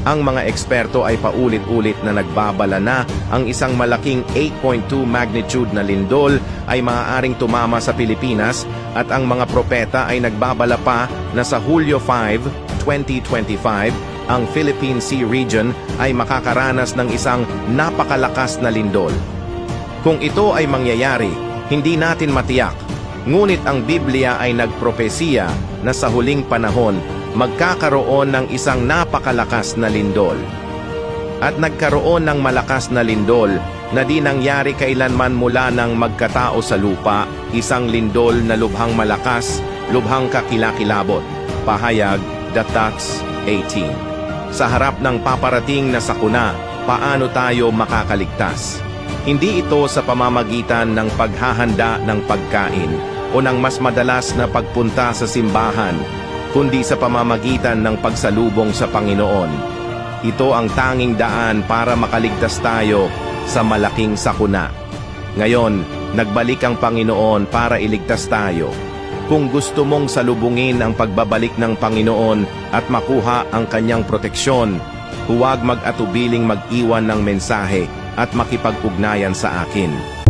Ang mga eksperto ay paulit-ulit na nagbabala na ang isang malaking 8.2 magnitude na lindol ay maaaring tumama sa Pilipinas at ang mga propeta ay nagbabala pa na sa Hulyo 5, 2025, ang Philippine Sea Region ay makakaranas ng isang napakalakas na lindol. Kung ito ay mangyayari, hindi natin matiyak. Ngunit ang Biblia ay nagpropesiya na sa huling panahon, magkakaroon ng isang napakalakas na lindol. At nagkaroon ng malakas na lindol na di nangyari kailanman mula nang magkatao sa lupa, isang lindol na lubhang malakas, lubhang kakilakilabot. Pahayag, Datats 18. Sa harap ng paparating na sakuna, paano tayo makakaligtas? Hindi ito sa pamamagitan ng paghahanda ng pagkain o ng mas madalas na pagpunta sa simbahan, kundi sa pamamagitan ng pagsalubong sa Panginoon. Ito ang tanging daan para makaligtas tayo sa malaking sakuna. Ngayon, nagbalik ang Panginoon para iligtas tayo. Kung gusto mong salubungin ang pagbabalik ng Panginoon at makuha ang kanyang proteksyon, huwag mag-atubiling mag-iwan ng mensahe at makipag-ugnayan sa akin.